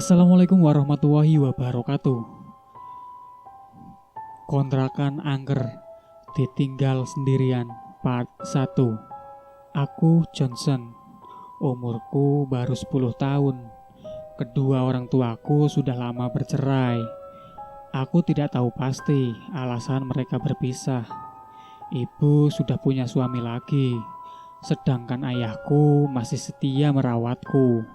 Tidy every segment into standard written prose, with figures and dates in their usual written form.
Assalamualaikum warahmatullahi wabarakatuh. Kontrakan angker, ditinggal sendirian, part 1. Aku Johnson, umurku baru 10 tahun. Kedua orang tuaku sudah lama bercerai. Aku tidak tahu pasti alasan mereka berpisah. Ibu sudah punya suami lagi, sedangkan ayahku masih setia merawatku.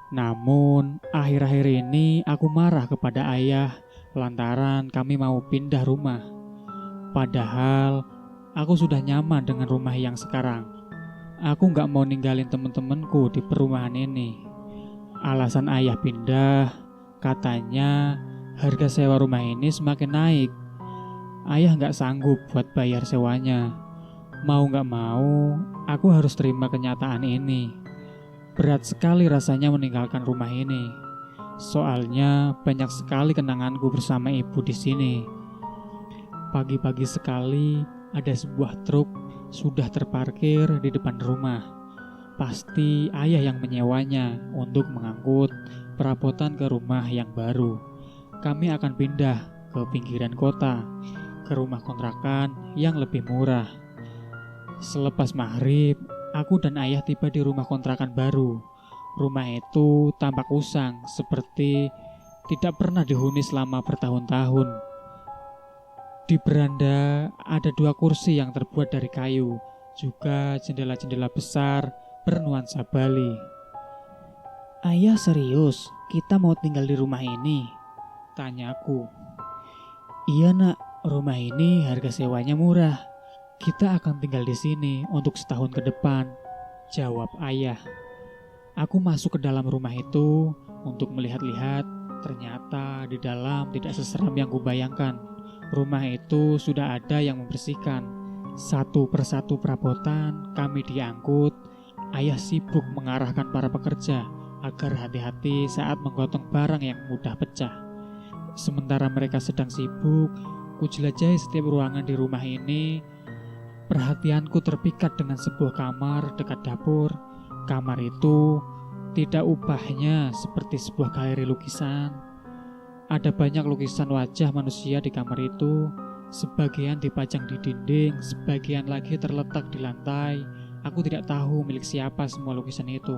Namun, akhir-akhir ini aku marah kepada ayah lantaran kami mau pindah rumah. Padahal, aku sudah nyaman dengan rumah yang sekarang. Aku nggak mau ninggalin temen-temenku di perumahan ini. Alasan ayah pindah, katanya harga sewa rumah ini semakin naik. Ayah nggak sanggup buat bayar sewanya. Mau nggak mau, aku harus terima kenyataan ini. Berat sekali rasanya meninggalkan rumah ini. Soalnya banyak sekali kenanganku bersama ibu di sini. Pagi-pagi sekali ada sebuah truk sudah terparkir di depan rumah. Pasti ayah yang menyewanya untuk mengangkut perabotan ke rumah yang baru. Kami akan pindah ke pinggiran kota, ke rumah kontrakan yang lebih murah. Selepas maghrib, aku dan ayah tiba di rumah kontrakan baru. Rumah itu tampak usang, seperti tidak pernah dihuni selama bertahun-tahun. Di beranda ada 2 kursi yang terbuat dari kayu, juga jendela-jendela besar bernuansa Bali. Ayah serius, kita mau tinggal di rumah ini? Tanyaku. Iya nak, rumah ini harga sewanya murah. Kita akan tinggal di sini untuk setahun ke depan, jawab ayah. Aku masuk ke dalam rumah itu untuk melihat-lihat. Ternyata di dalam tidak seseram yang kubayangkan. Rumah itu sudah ada yang membersihkan. Satu persatu perabotan kami diangkut. Ayah sibuk mengarahkan para pekerja agar hati-hati saat menggotong barang yang mudah pecah. Sementara mereka sedang sibuk, kujelajahi setiap ruangan di rumah ini. Perhatianku terpikat dengan sebuah kamar dekat dapur. Kamar itu tidak ubahnya seperti sebuah galeri lukisan. Ada banyak lukisan wajah manusia di kamar itu. Sebagian dipajang di dinding, sebagian lagi terletak di lantai. Aku tidak tahu milik siapa semua lukisan itu.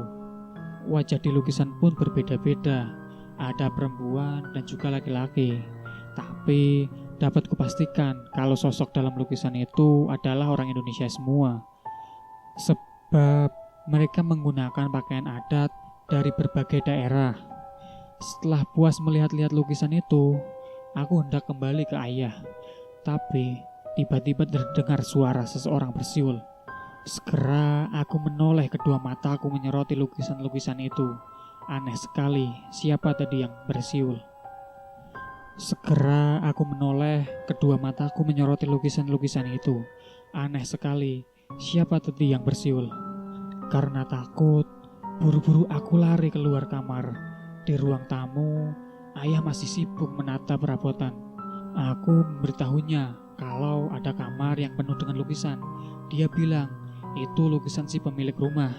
Wajah di lukisan pun berbeda-beda. Ada perempuan dan juga laki-laki. Tapi dapat kupastikan kalau sosok dalam lukisan itu adalah orang Indonesia semua. Sebab mereka menggunakan pakaian adat dari berbagai daerah. Setelah puas melihat-lihat lukisan itu, aku hendak kembali ke ayah. Tapi tiba-tiba terdengar suara seseorang bersiul. Segera aku menoleh, kedua mataku menyoroti lukisan-lukisan itu. Aneh sekali, siapa tadi yang bersiul? Segera aku menoleh, kedua mataku menyoroti lukisan-lukisan itu. Aneh sekali, siapa tadi yang bersiul? Karena takut, buru-buru aku lari keluar kamar. Di ruang tamu, ayah masih sibuk menata perabotan. Aku memberitahunya kalau ada kamar yang penuh dengan lukisan. Dia bilang, itu lukisan si pemilik rumah.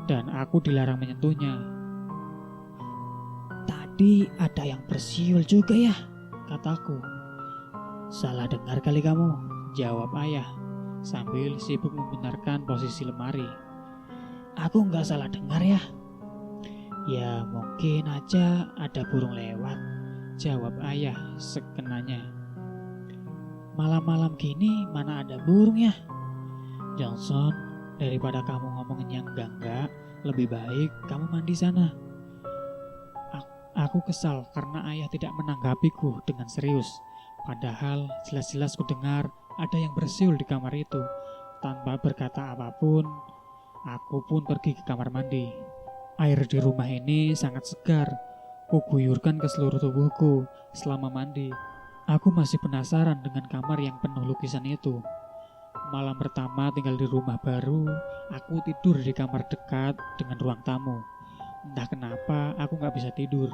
Dan aku dilarang menyentuhnya. Tadi ada yang bersiul juga ya, kataku. Salah dengar kali kamu, jawab ayah sambil sibuk membenarkan posisi lemari. Aku nggak salah dengar ya. Ya mungkin aja ada burung lewat, jawab ayah sekenanya. Malam-malam gini mana ada burung ya? Johnson, daripada kamu ngomongin yang enggak, lebih baik kamu mandi sana. Aku kesal karena ayah tidak menanggapiku dengan serius. Padahal jelas-jelas ku dengar ada yang bersiul di kamar itu. Tanpa berkata apapun, aku pun pergi ke kamar mandi. Air di rumah ini sangat segar. Ku guyurkan ke seluruh tubuhku selama mandi. Aku masih penasaran dengan kamar yang penuh lukisan itu. Malam pertama tinggal di rumah baru, aku tidur di kamar dekat dengan ruang tamu. Entah kenapa aku gak bisa tidur.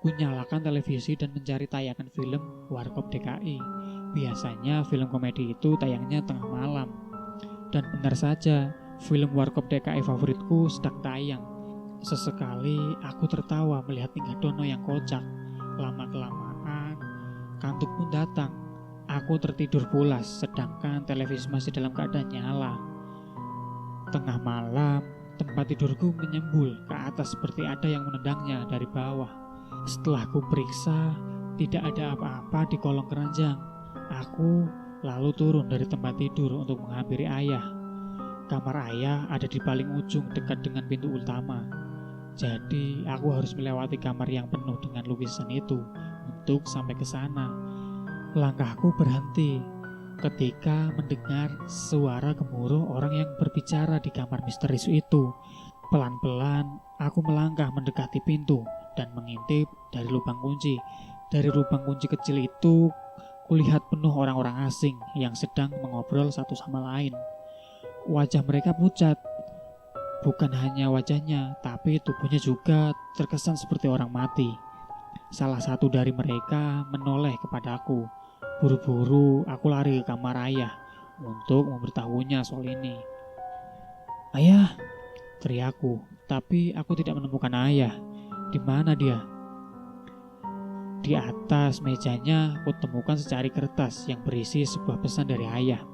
Ku nyalakan televisi dan mencari tayangan film Warkop DKI. Biasanya film komedi itu tayangnya tengah malam. Dan benar saja, film Warkop DKI favoritku sedang tayang. Sesekali aku tertawa melihat tingkah Dono yang kocak. Lama-kelamaan, kantuk pun datang. Aku tertidur pulas, sedangkan televisi masih dalam keadaan nyala. Tengah malam, tempat tidurku menyembul ke atas seperti ada yang menendangnya dari bawah. Setelah ku periksa, tidak ada apa-apa di kolong keranjang. Aku lalu turun dari tempat tidur untuk menghampiri ayah. Kamar ayah ada di paling ujung dekat dengan pintu utama. Jadi aku harus melewati kamar yang penuh dengan lukisan itu untuk sampai ke sana. Langkahku berhenti ketika mendengar suara gemuruh orang yang berbicara di kamar misterius itu. Pelan-pelan aku melangkah mendekati pintu dan mengintip dari lubang kunci. Dari lubang kunci kecil itu, kulihat penuh orang-orang asing yang sedang mengobrol satu sama lain. Wajah mereka pucat. Bukan hanya wajahnya, tapi tubuhnya juga terkesan seperti orang mati. Salah satu dari mereka menoleh kepadaku. Buru-buru aku lari ke kamar ayah untuk memberitahunya soal ini. "Ayah," teriakku, tapi aku tidak menemukan ayah. Di mana dia? Di atas mejanya aku temukan secari kertas yang berisi sebuah pesan dari ayah.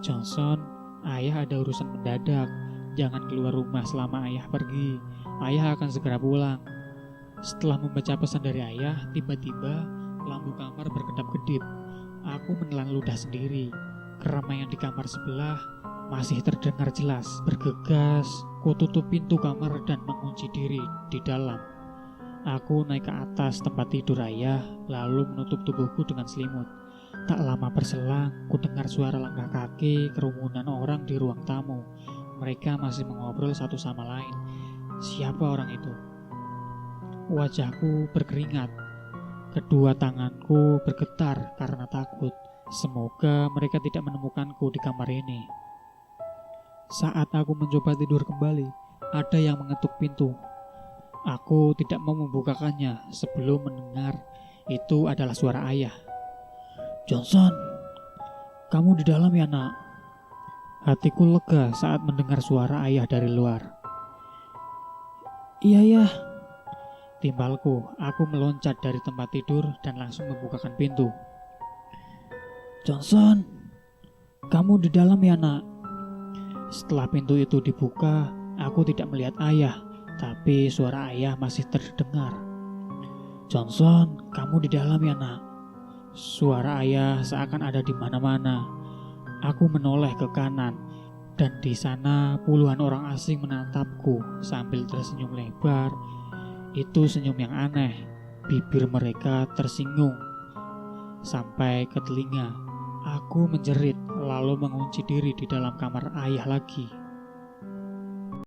"Johnson, ayah ada urusan mendadak. Jangan keluar rumah selama ayah pergi. Ayah akan segera pulang." Setelah membaca pesan dari ayah, tiba-tiba lampu kamar berkedap-kedip. Aku menelan ludah sendiri. Keramaian di kamar sebelah masih terdengar jelas. Bergegas, ku tutup pintu kamar dan mengunci diri di dalam. Aku naik ke atas tempat tidur ayah, lalu menutup tubuhku dengan selimut. Tak lama berselang, ku dengar suara langkah kaki kerumunan orang di ruang tamu. Mereka masih mengobrol satu sama lain. Siapa orang itu? Wajahku berkeringat. Kedua tanganku bergetar karena takut. Semoga mereka tidak menemukanku di kamar ini. Saat aku mencoba tidur kembali, ada yang mengetuk pintu. Aku tidak mau membukakannya sebelum mendengar itu adalah suara ayah. "Johnson, kamu di dalam ya, nak?" Hatiku lega saat mendengar suara ayah dari luar. "Iya ya," timbalku. Aku meloncat dari tempat tidur dan langsung membukakan pintu. "Johnson, kamu di dalam ya, nak?" Setelah pintu itu dibuka, aku tidak melihat ayah, tapi suara ayah masih terdengar. "Johnson, kamu di dalam ya, nak?" Suara ayah seakan ada di mana-mana. Aku menoleh ke kanan, dan di sana puluhan orang asing menatapku sambil tersenyum lebar. Itu senyum yang aneh. Bibir mereka tersinggung sampai ke telinga. Aku menjerit lalu mengunci diri di dalam kamar ayah lagi.